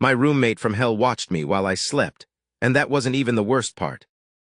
My roommate from hell watched me while I slept, and that wasn't even the worst part.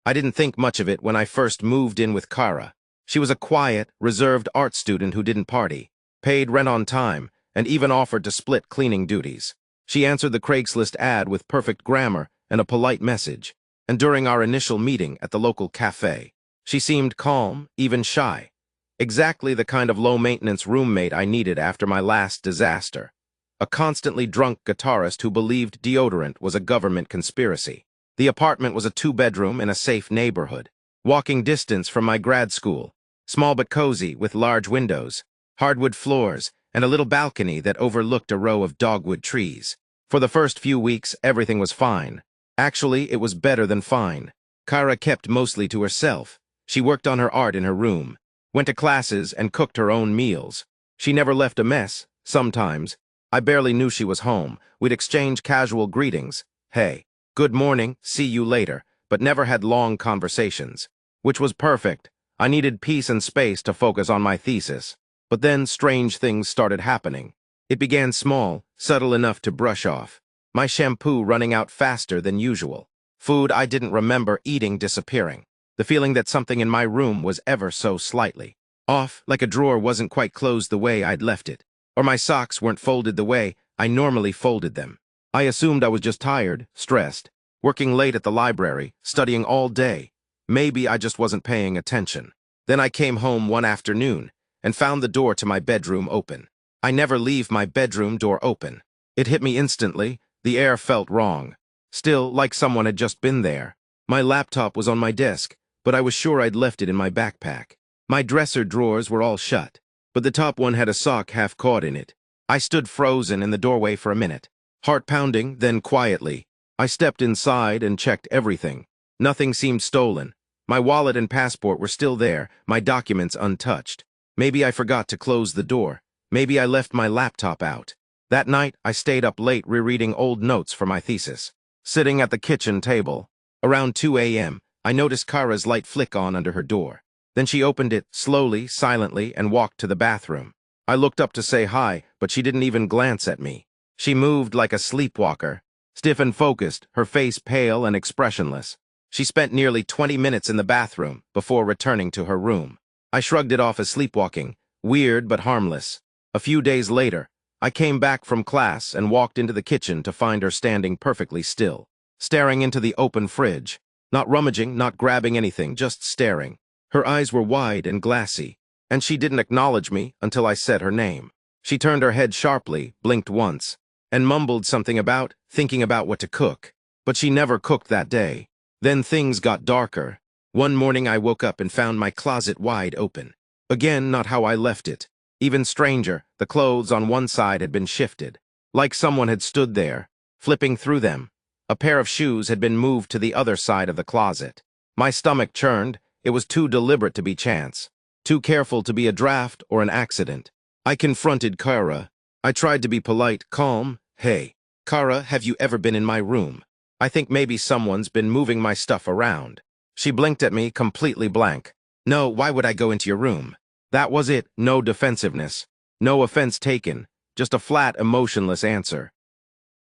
I didn't think much of it when I first moved in with Kara. She was a quiet, reserved art student who didn't party, paid rent on time, and even offered to split cleaning duties. She answered the Craigslist ad with perfect grammar and a polite message, and during our initial meeting at the local cafe, she seemed calm, even shy. Exactly the kind of low-maintenance roommate I needed after my last disaster. A constantly drunk guitarist who believed deodorant was a government conspiracy. The apartment was a two-bedroom in a safe neighborhood, walking distance from my grad school, small but cozy with large windows, hardwood floors, and a little balcony that overlooked a row of dogwood trees. For the first few weeks, everything was fine. Actually, it was better than fine. Kara kept mostly to herself. She worked on her art in her room, went to classes, and cooked her own meals. She never left a mess. Sometimes, I barely knew she was home. We'd exchange casual greetings. Hey, good morning, see you later, but never had long conversations. Which was perfect. I needed peace and space to focus on my thesis. But then strange things started happening. It began small, subtle enough to brush off. My shampoo running out faster than usual. Food I didn't remember eating disappearing. The feeling that something in my room was ever so slightly off, like a drawer wasn't quite closed the way I'd left it, or my socks weren't folded the way I normally folded them. I assumed I was just tired, stressed, working late at the library, studying all day. Maybe I just wasn't paying attention. Then I came home one afternoon and found the door to my bedroom open. I never leave my bedroom door open. It hit me instantly. The air felt wrong. Still, like someone had just been there. My laptop was on my desk, but I was sure I'd left it in my backpack. My dresser drawers were all shut, but the top one had a sock half caught in it. I stood frozen in the doorway for a minute, heart pounding, then quietly. I stepped inside and checked everything. Nothing seemed stolen. My wallet and passport were still there, my documents untouched. Maybe I forgot to close the door. Maybe I left my laptop out. That night, I stayed up late rereading old notes for my thesis. Sitting at the kitchen table, around 2 a.m., I noticed Kara's light flick on under her door. Then she opened it, slowly, silently, and walked to the bathroom. I looked up to say hi, but she didn't even glance at me. She moved like a sleepwalker, stiff and focused, her face pale and expressionless. She spent nearly 20 minutes in the bathroom before returning to her room. I shrugged it off as sleepwalking, weird but harmless. A few days later, I came back from class and walked into the kitchen to find her standing perfectly still, staring into the open fridge. Not rummaging, not grabbing anything, just staring. Her eyes were wide and glassy, and she didn't acknowledge me until I said her name. She turned her head sharply, blinked once, and mumbled something about thinking about what to cook. But she never cooked that day. Then things got darker. One morning I woke up and found my closet wide open. Again, not how I left it. Even stranger, the clothes on one side had been shifted. Like someone had stood there, flipping through them. A pair of shoes had been moved to the other side of the closet. My stomach churned. It was too deliberate to be chance. Too careful to be a draft or an accident. I confronted Kara. I tried to be polite, calm. Hey, Kara, have you ever been in my room? I think maybe someone's been moving my stuff around. She blinked at me, completely blank. No, why would I go into your room? That was it, no defensiveness. No offense taken, just a flat, emotionless answer.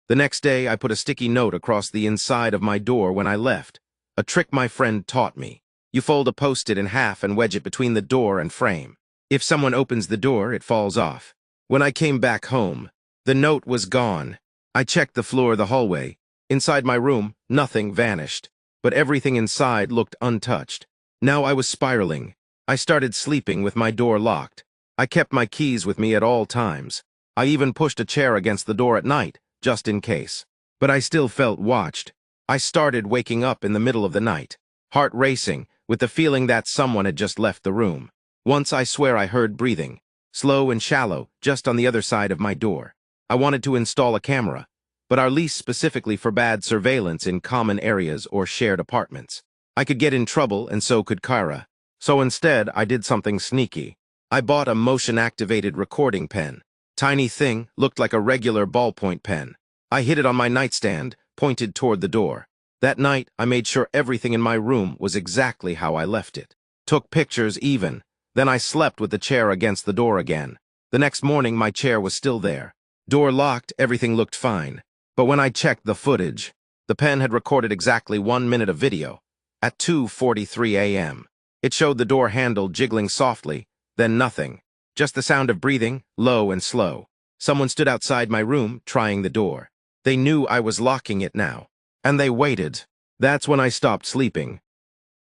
The next day, I put a sticky note across the inside of my door when I left. A trick my friend taught me. You fold a post-it in half and wedge it between the door and frame. If someone opens the door, it falls off. When I came back home, the note was gone. I checked the floor of the hallway. Inside my room, nothing vanished, but everything inside looked untouched. Now I was spiraling. I started sleeping with my door locked. I kept my keys with me at all times. I even pushed a chair against the door at night, just in case. But I still felt watched. I started waking up in the middle of the night, heart racing, with the feeling that someone had just left the room. Once I swear I heard breathing, slow and shallow, just on the other side of my door. I wanted to install a camera, but our lease specifically forbade surveillance in common areas or shared apartments. I could get in trouble, and so could Kara. So instead, I did something sneaky. I bought a motion-activated recording pen. Tiny thing, looked like a regular ballpoint pen. I hid it on my nightstand, pointed toward the door. That night, I made sure everything in my room was exactly how I left it. Took pictures even. Then I slept with the chair against the door again. The next morning, my chair was still there. Door locked, everything looked fine. But when I checked the footage, the pen had recorded exactly 1 minute of video at 2:43 a.m. It showed the door handle jiggling softly, then nothing. Just the sound of breathing, low and slow. Someone stood outside my room, trying the door. They knew I was locking it now. And they waited. That's when I stopped sleeping.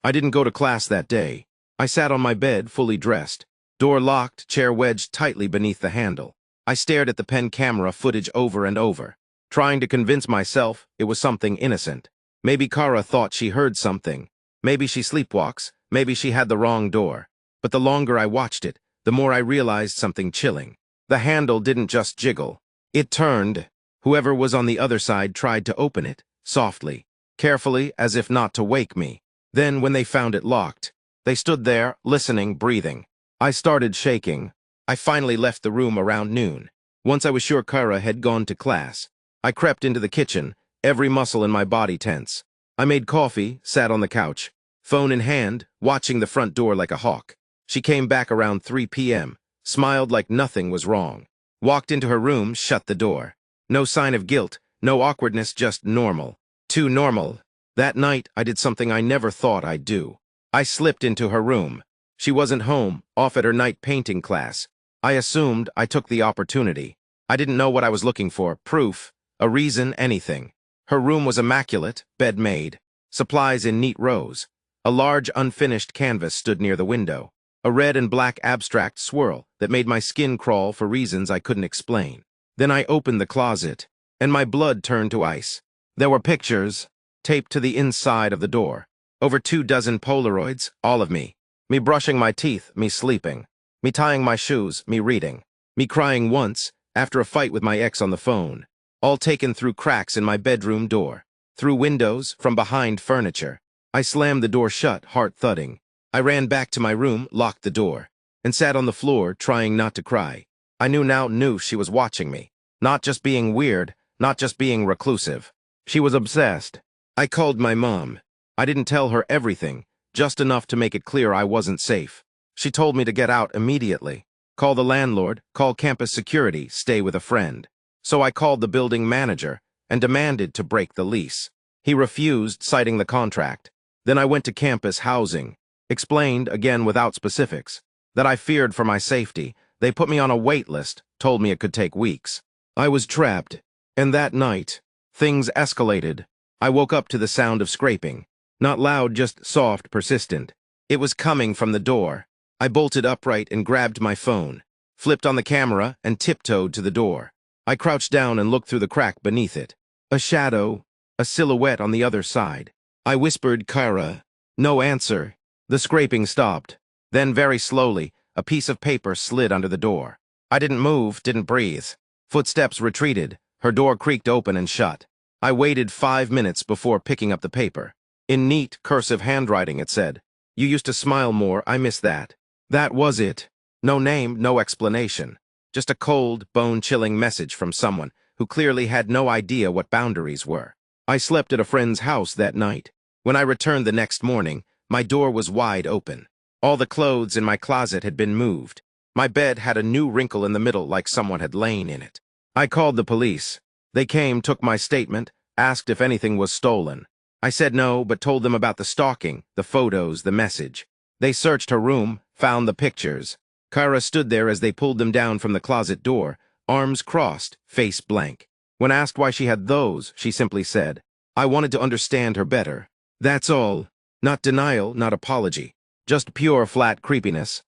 I didn't go to class that day. I sat on my bed, fully dressed. Door locked, chair wedged tightly beneath the handle. I stared at the pen camera footage over and over, trying to convince myself it was something innocent. Maybe Kara thought she heard something. Maybe she sleepwalks. Maybe she had the wrong door. But the longer I watched it, the more I realized something chilling. The handle didn't just jiggle. It turned. Whoever was on the other side tried to open it, softly, carefully, as if not to wake me. Then, when they found it locked, they stood there, listening, breathing. I started shaking. I finally left the room around noon. Once I was sure Kara had gone to class, I crept into the kitchen, every muscle in my body tense. I made coffee, sat on the couch, phone in hand, watching the front door like a hawk. She came back around 3 p.m., smiled like nothing was wrong. Walked into her room, shut the door. No sign of guilt, no awkwardness, just normal. Too normal. That night, I did something I never thought I'd do. I slipped into her room. She wasn't home, off at her night painting class. I assumed. I took the opportunity. I didn't know what I was looking for, proof, a reason, anything. Her room was immaculate, bed made, supplies in neat rows. A large unfinished canvas stood near the window, a red and black abstract swirl that made my skin crawl for reasons I couldn't explain. Then I opened the closet, and my blood turned to ice. There were pictures, taped to the inside of the door. Over 24 Polaroids, all of me. Me brushing my teeth, me sleeping. Me tying my shoes, me reading. Me crying once, after a fight with my ex on the phone. All taken through cracks in my bedroom door. Through windows, from behind furniture. I slammed the door shut, heart thudding. I ran back to my room, locked the door, and sat on the floor, trying not to cry. I knew she was watching me. Not just being weird, not just being reclusive. She was obsessed. I called my mom. I didn't tell her everything, just enough to make it clear I wasn't safe. She told me to get out immediately. Call the landlord, call campus security, stay with a friend. So I called the building manager and demanded to break the lease. He refused, citing the contract. Then I went to campus housing, explained, again without specifics, that I feared for my safety. They put me on a wait list, told me it could take weeks. I was trapped, and that night, things escalated. I woke up to the sound of scraping. Not loud, just soft, persistent. It was coming from the door. I bolted upright and grabbed my phone, flipped on the camera, and tiptoed to the door. I crouched down and looked through the crack beneath it. A shadow, a silhouette on the other side. I whispered, "Kara." No answer. The scraping stopped. Then, very slowly, a piece of paper slid under the door. I didn't move, didn't breathe. Footsteps retreated. Her door creaked open and shut. I waited 5 minutes before picking up the paper. In neat, cursive handwriting, it said, "You used to smile more, I miss that." That was it. No name, no explanation. Just a cold, bone-chilling message from someone who clearly had no idea what boundaries were. I slept at a friend's house that night. When I returned the next morning, my door was wide open. All the clothes in my closet had been moved. My bed had a new wrinkle in the middle like someone had lain in it. I called the police. They came, took my statement, asked if anything was stolen. I said no, but told them about the stalking, the photos, the message. They searched her room, found the pictures. Kara stood there as they pulled them down from the closet door, arms crossed, face blank. When asked why she had those, she simply said, "I wanted to understand her better." That's all. Not denial, not apology. Just pure, flat creepiness.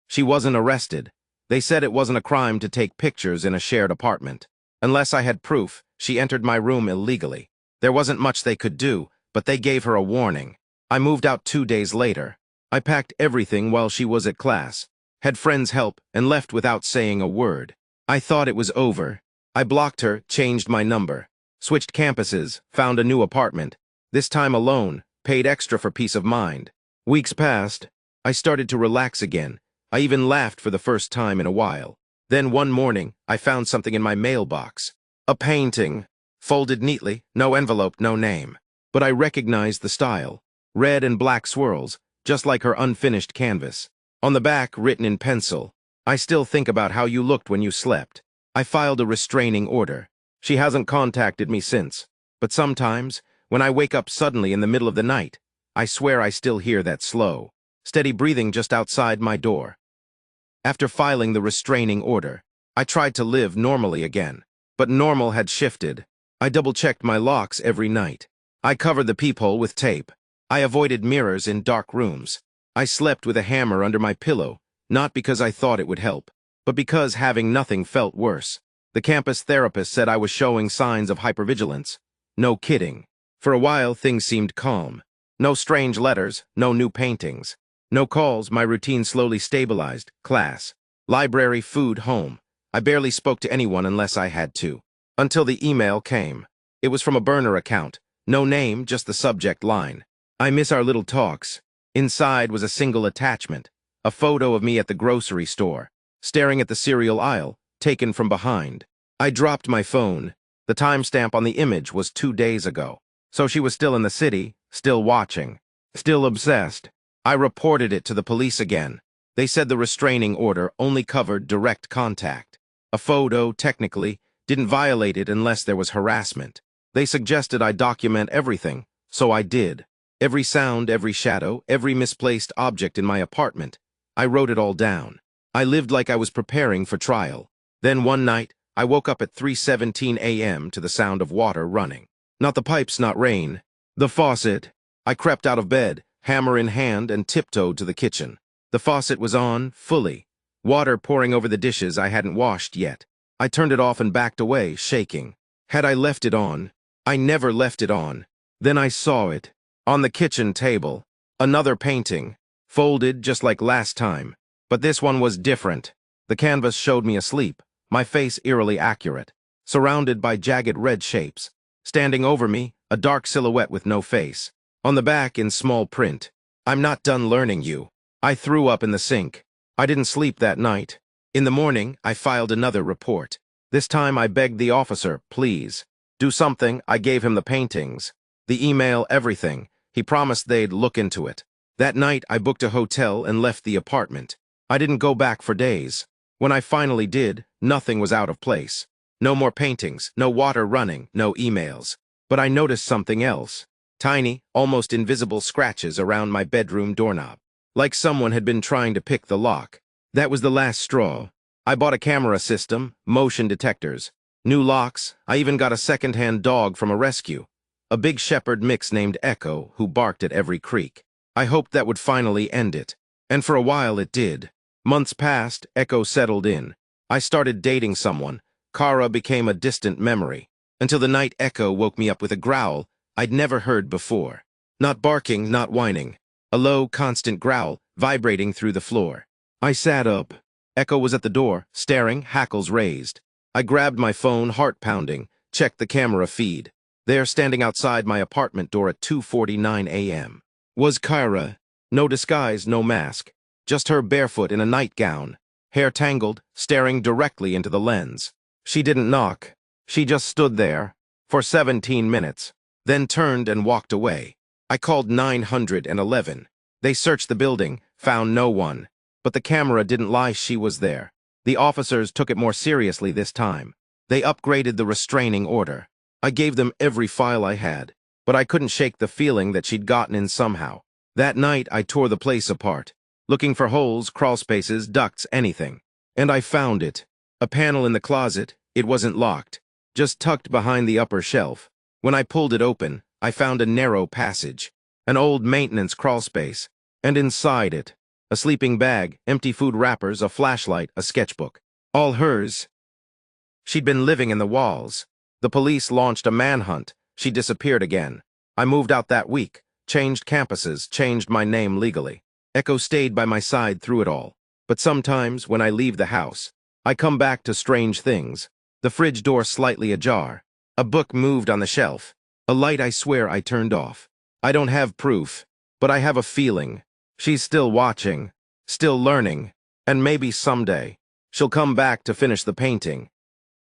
She wasn't arrested. They said it wasn't a crime to take pictures in a shared apartment. Unless I had proof, she entered my room illegally. There wasn't much they could do, but they gave her a warning. I moved out 2 days later. I packed everything while she was at class, had friends help, and left without saying a word. I thought it was over. I blocked her, changed my number, switched campuses, found a new apartment, this time alone, paid extra for peace of mind. Weeks passed. I started to relax again. I even laughed for the first time in a while. Then one morning, I found something in my mailbox. A painting, folded neatly, no envelope, no name. But I recognized the style. Red and black swirls, just like her unfinished canvas. On the back, written in pencil, "I still think about how you looked when you slept." I filed a restraining order. She hasn't contacted me since. But sometimes, when I wake up suddenly in the middle of the night, I swear I still hear that slow, steady breathing just outside my door. After filing the restraining order, I tried to live normally again. But normal had shifted. I double-checked my locks every night. I covered the peephole with tape. I avoided mirrors in dark rooms. I slept with a hammer under my pillow, not because I thought it would help, but because having nothing felt worse. The campus therapist said I was showing signs of hypervigilance. No kidding. For a while, things seemed calm. No strange letters, no new paintings. No calls, my routine slowly stabilized. Class, library, food, home. I barely spoke to anyone unless I had to. Until the email came. It was from a burner account. No name, just the subject line. I miss our little talks. Inside was a single attachment. A photo of me at the grocery store, staring at the cereal aisle, taken from behind. I dropped my phone. The timestamp on the image was 2 days ago. So she was still in the city, still watching, still obsessed. I reported it to the police again. They said the restraining order only covered direct contact. A photo, technically, didn't violate it unless there was harassment. They suggested I document everything, so I did. Every sound, every shadow, every misplaced object in my apartment. I wrote it all down. I lived like I was preparing for trial. Then one night, I woke up at 3:17 a.m. to the sound of water running. Not the pipes, not rain. The faucet. I crept out of bed, hammer in hand, and tiptoed to the kitchen. The faucet was on, fully. Water pouring over the dishes I hadn't washed yet. I turned it off and backed away, shaking. Had I left it on? I never left it on. Then I saw it. On the kitchen table. Another painting. Folded just like last time. But this one was different. The canvas showed me asleep, my face eerily accurate, surrounded by jagged red shapes. Standing over me, a dark silhouette with no face. On the back, in small print, "I'm not done learning you." I threw up in the sink. I didn't sleep that night. In the morning, I filed another report. This time I begged the officer, please. Do something. I gave him the paintings, the email, everything. He promised they'd look into it. That night, I booked a hotel and left the apartment. I didn't go back for days. When I finally did, nothing was out of place. No more paintings, no water running, no emails. But I noticed something else. Tiny, almost invisible scratches around my bedroom doorknob. Like someone had been trying to pick the lock. That was the last straw. I bought a camera system, motion detectors, new locks. I even got a second-hand dog from a rescue. A big shepherd mix named Echo, who barked at every creak. I hoped that would finally end it. And for a while it did. Months passed, Echo settled in. I started dating someone. Kara became a distant memory. Until the night Echo woke me up with a growl I'd never heard before. Not barking, not whining. A low, constant growl, vibrating through the floor. I sat up. Echo was at the door, staring, hackles raised. I grabbed my phone, heart pounding, checked the camera feed. There, standing outside my apartment door at 2:49 a.m. was Kara. No disguise, no mask. Just her barefoot in a nightgown, hair tangled, staring directly into the lens. She didn't knock. She just stood there for 17 minutes, then turned and walked away. I called 911. They searched the building, found no one. But the camera didn't lie, she was there. The officers took it more seriously this time. They upgraded the restraining order. I gave them every file I had, but I couldn't shake the feeling that she'd gotten in somehow. That night, I tore the place apart, looking for holes, crawl spaces, ducts, anything. And I found it. A panel in the closet. It wasn't locked, just tucked behind the upper shelf. When I pulled it open, I found a narrow passage, an old maintenance crawl space, and inside it, a sleeping bag, empty food wrappers, a flashlight, a sketchbook. All hers. She'd been living in the walls. The police launched a manhunt. She disappeared again. I moved out that week, changed campuses, changed my name legally. Echo stayed by my side through it all. But sometimes, when I leave the house, I come back to strange things. The fridge door slightly ajar. A book moved on the shelf. A light I swear I turned off. I don't have proof, but I have a feeling. She's still watching, still learning, and maybe someday, she'll come back to finish the painting.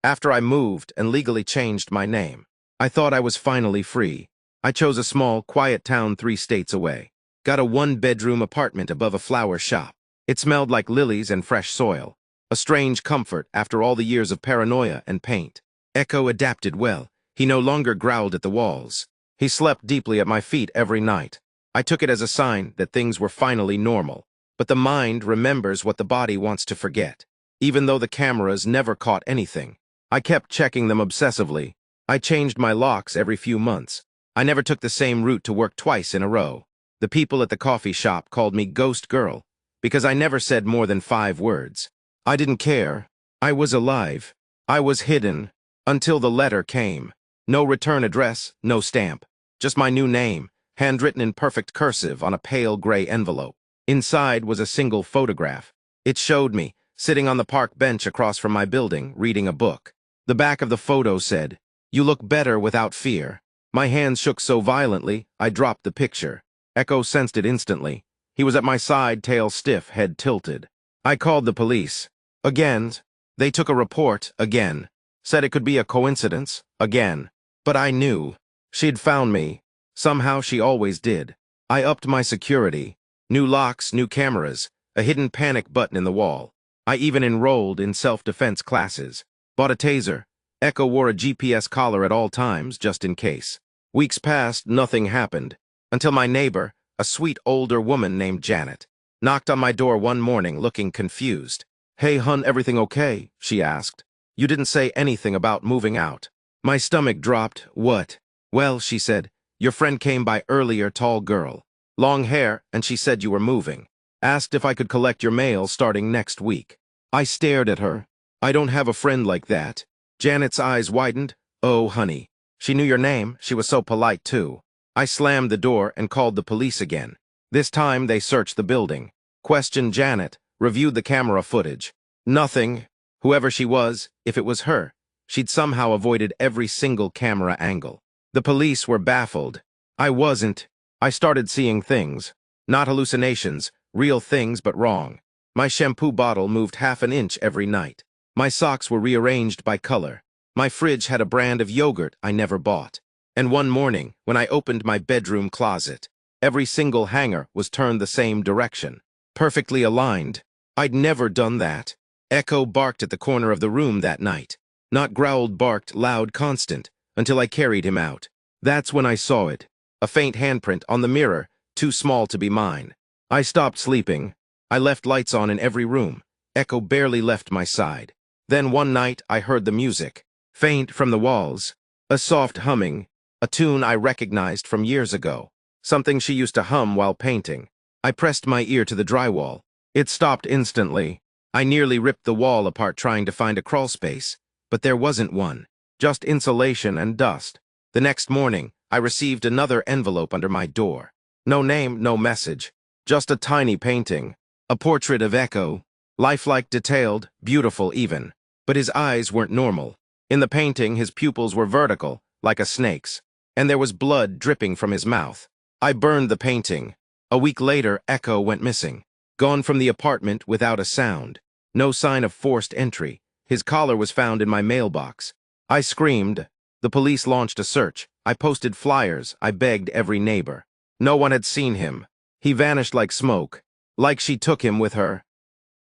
After I moved and legally changed my name, I thought I was finally free. I chose a small, quiet town 3 states away. Got a 1-bedroom apartment above a flower shop. It smelled like lilies and fresh soil. A strange comfort after all the years of paranoia and paint. Echo adapted well. He no longer growled at the walls. He slept deeply at my feet every night. I took it as a sign that things were finally normal. But the mind remembers what the body wants to forget. Even though the cameras never caught anything, I kept checking them obsessively. I changed my locks every few months. I never took the same route to work twice in a row. The people at the coffee shop called me Ghost Girl because I never said more than 5 words. I didn't care. I was alive. I was hidden until the letter came. No return address, no stamp. Just my new name, handwritten in perfect cursive on a pale gray envelope. Inside was a single photograph. It showed me, sitting on the park bench across from my building, reading a book. The back of the photo said, "You look better without fear." My hands shook so violently, I dropped the picture. Echo sensed it instantly. He was at my side, tail stiff, head tilted. I called the police. Again. They took a report, again. Said it could be a coincidence, again. But I knew. She'd found me. Somehow she always did. I upped my security. New locks, new cameras, a hidden panic button in the wall. I even enrolled in self-defense classes. Bought a taser. Echo wore a GPS collar at all times, just in case. Weeks passed, nothing happened. Until my neighbor, a sweet older woman named Janet, knocked on my door one morning looking confused. "Hey, hun, everything okay?" she asked. "You didn't say anything about moving out." My stomach dropped. "What?" "Well," she said, "your friend came by earlier, tall girl. Long hair, and she said you were moving. Asked if I could collect your mail starting next week." I stared at her. "I don't have a friend like that." Janet's eyes widened. "Oh, honey. She knew your name. She was so polite, too." I slammed the door and called the police again. This time, they searched the building, questioned Janet, reviewed the camera footage. Nothing. Whoever she was, if it was her, she'd somehow avoided every single camera angle. The police were baffled. I wasn't. I started seeing things. Not hallucinations, real things, but wrong. My shampoo bottle moved half an inch every night. My socks were rearranged by color. My fridge had a brand of yogurt I never bought. And one morning, when I opened my bedroom closet, every single hanger was turned the same direction. Perfectly aligned. I'd never done that. Echo barked at the corner of the room that night. Not growled, barked, loud, constant, until I carried him out. That's when I saw it. A faint handprint on the mirror, too small to be mine. I stopped sleeping. I left lights on in every room. Echo barely left my side. Then one night I heard the music, faint from the walls, a soft humming, a tune I recognized from years ago, something she used to hum while painting. I pressed my ear to the drywall. It stopped instantly. I nearly ripped the wall apart trying to find a crawl space, but there wasn't one, just insulation and dust. The next morning, I received another envelope under my door. No name, no message, just a tiny painting, a portrait of Echo, lifelike, detailed, beautiful even. But his eyes weren't normal. In the painting, his pupils were vertical, like a snake's, and there was blood dripping from his mouth. I burned the painting. A week later, Echo went missing, gone from the apartment without a sound. No sign of forced entry. His collar was found in my mailbox. I screamed. The police launched a search. I posted flyers. I begged every neighbor. No one had seen him. He vanished like smoke, like she took him with her.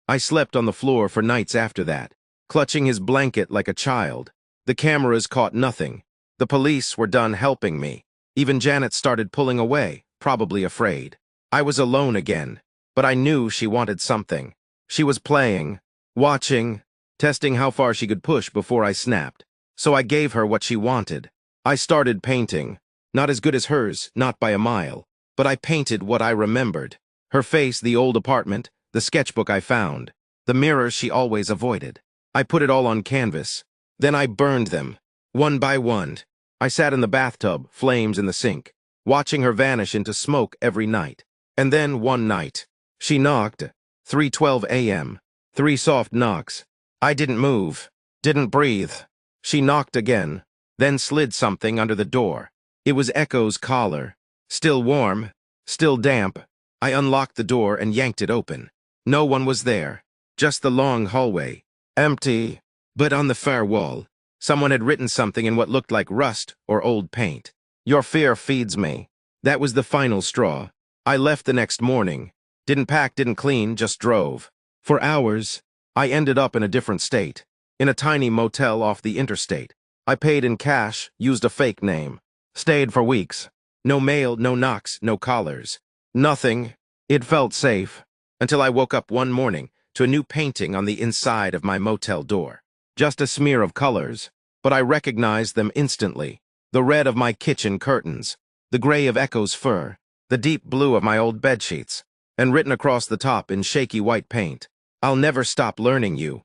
I slept on the floor for nights after that, clutching his blanket like a child. The cameras caught nothing. The police were done helping me. Even Janet started pulling away, probably afraid. I was alone again, but I knew she wanted something. She was playing, watching, testing how far she could push before I snapped. So I gave her what she wanted. I started painting. Not as good as hers, not by a mile. But I painted what I remembered. Her face, the old apartment, the sketchbook I found, the mirror she always avoided. I put it all on canvas. Then I burned them, one by one. I sat in the bathtub, flames in the sink, watching her vanish into smoke every night. And then one night, she knocked, 3:12 a.m., 3 soft knocks. I didn't move, didn't breathe. She knocked again, then slid something under the door. It was Echo's collar. Still warm, still damp. I unlocked the door and yanked it open. No one was there, just the long hallway, empty. But on the far wall, someone had written something in what looked like rust or old paint. "Your fear feeds me." That was the final straw. I left the next morning. Didn't pack, didn't clean, just drove. For hours, I ended up in a different state, in a tiny motel off the interstate. I paid in cash, used a fake name. Stayed for weeks. No mail, no knocks, no callers. Nothing. It felt safe. Until I woke up one morning to a new painting on the inside of my motel door. Just a smear of colors, but I recognized them instantly. The red of my kitchen curtains, the gray of Echo's fur, the deep blue of my old bedsheets, and written across the top in shaky white paint, "I'll never stop learning you."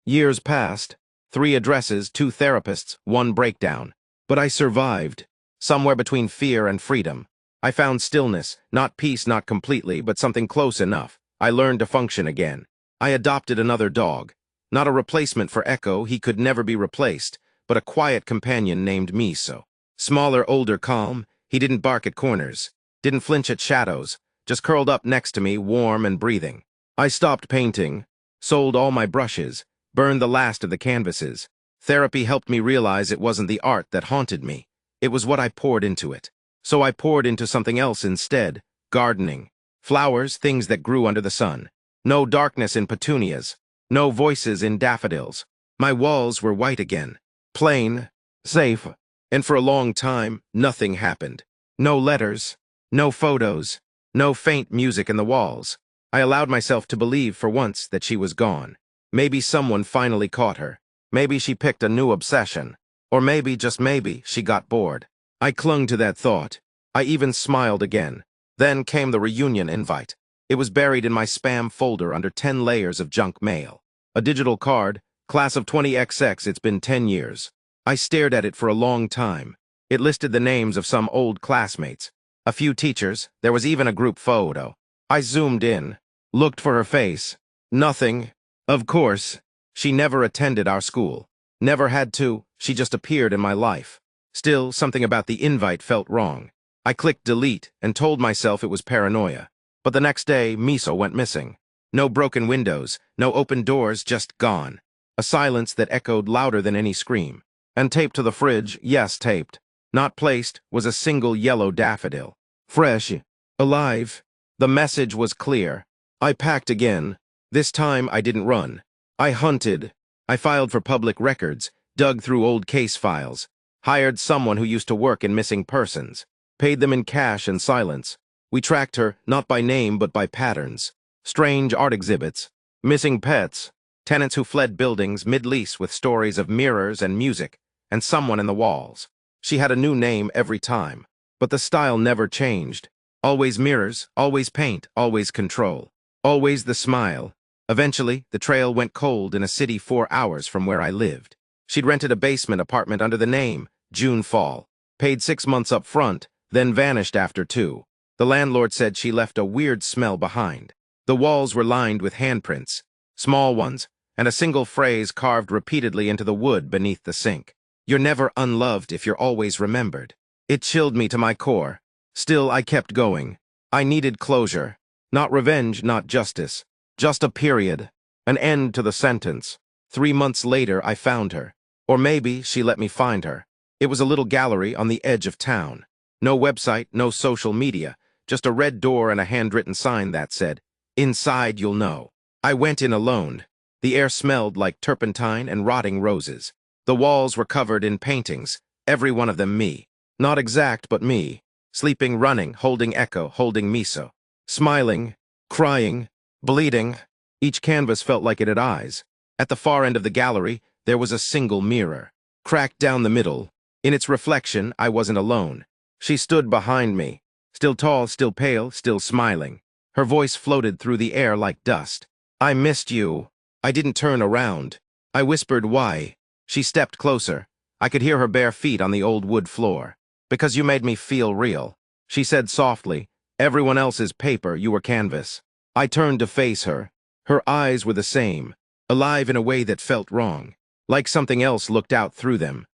Years passed, 3 addresses, 2 therapists, 1 breakdown. But I survived, somewhere between fear and freedom. I found stillness, not peace, not completely, but something close enough. I learned to function again. I adopted another dog. Not a replacement for Echo, he could never be replaced, but a quiet companion named Miso. Smaller, older, calm, he didn't bark at corners, didn't flinch at shadows, just curled up next to me, warm and breathing. I stopped painting, sold all my brushes, burned the last of the canvases. Therapy helped me realize it wasn't the art that haunted me. It was what I poured into it. So I poured into something else instead, gardening. Flowers, things that grew under the sun. No darkness in petunias. No voices in daffodils. My walls were white again. Plain, safe, and for a long time, nothing happened. No letters, no photos, no faint music in the walls. I allowed myself to believe for once that she was gone. Maybe someone finally caught her. Maybe she picked a new obsession. Or maybe, just maybe, she got bored. I clung to that thought. I even smiled again. Then came the reunion invite. It was buried in my spam folder under 10 layers of junk mail. A digital card, class of 20XX, it's been 10 years. I stared at it for a long time. It listed the names of some old classmates. A few teachers, there was even a group photo. I zoomed in, looked for her face. Nothing. Of course, she never attended our school. Never had to, she just appeared in my life. Still, something about the invite felt wrong. I clicked delete and told myself it was paranoia. But the next day, Miso went missing. No broken windows, no open doors, just gone. A silence that echoed louder than any scream. And taped to the fridge, yes, taped. Not placed, was a single yellow daffodil. Fresh. Alive. The message was clear. I packed again. This time I didn't run. I hunted. I filed for public records, dug through old case files, hired someone who used to work in missing persons, paid them in cash and silence. We tracked her, not by name but by patterns. Strange art exhibits, missing pets, tenants who fled buildings mid-lease with stories of mirrors and music, and someone in the walls. She had a new name every time, but the style never changed. Always mirrors, always paint, always control. Always the smile. Eventually, the trail went cold in a city 4 hours from where I lived. She'd rented a basement apartment under the name, June Fall. Paid 6 months up front, then vanished after 2. The landlord said she left a weird smell behind. The walls were lined with handprints, small ones, and a single phrase carved repeatedly into the wood beneath the sink. "You're never unloved if you're always remembered." It chilled me to my core. Still, I kept going. I needed closure. Not revenge, not justice. Just a period. An end to the sentence. 3 months later, I found her. Or maybe she let me find her. It was a little gallery on the edge of town. No website, no social media. Just a red door and a handwritten sign that said, "Inside you'll know." I went in alone. The air smelled like turpentine and rotting roses. The walls were covered in paintings, every one of them me. Not exact, but me. Sleeping, running, holding Echo, holding Miso. Smiling, crying, bleeding. Each canvas felt like it had eyes. At the far end of the gallery, there was a single mirror. Cracked down the middle. In its reflection, I wasn't alone. She stood behind me. Still tall, still pale, still smiling. Her voice floated through the air like dust. "I missed you." I didn't turn around. I whispered, "Why?" She stepped closer. I could hear her bare feet on the old wood floor. "Because you made me feel real." She said softly, "Everyone else's paper, you were canvas." I turned to face her. Her eyes were the same, alive in a way that felt wrong, like something else looked out through them.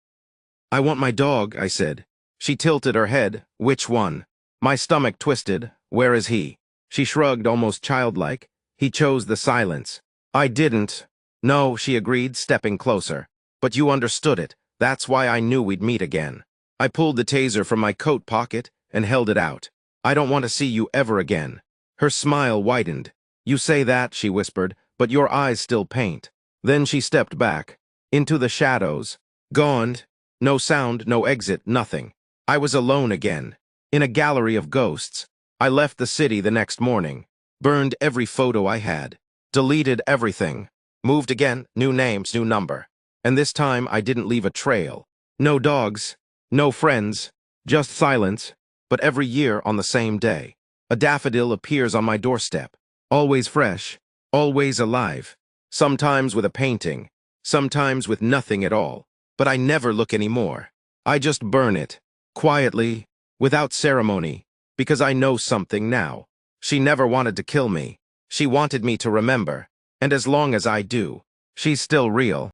"I want my dog," I said. She tilted her head. "Which one?" My stomach twisted. "Where is he?" She shrugged, almost childlike. "He chose the silence." "I didn't." "No," she agreed, stepping closer. "But you understood it. That's why I knew we'd meet again." I pulled the taser from my coat pocket and held it out. "I don't want to see you ever again." Her smile widened. "You say that," she whispered, "but your eyes still paint." Then she stepped back, into the shadows. Gone. No sound, no exit, nothing. I was alone again. In a gallery of ghosts. I left the city the next morning. Burned every photo I had. Deleted everything. Moved again, new names, new number. And this time I didn't leave a trail. No dogs. No friends. Just silence. But every year on the same day, a daffodil appears on my doorstep. Always fresh. Always alive. Sometimes with a painting. Sometimes with nothing at all. But I never look anymore. I just burn it. Quietly. Without ceremony. Because I know something now. She never wanted to kill me. She wanted me to remember. And as long as I do, she's still real.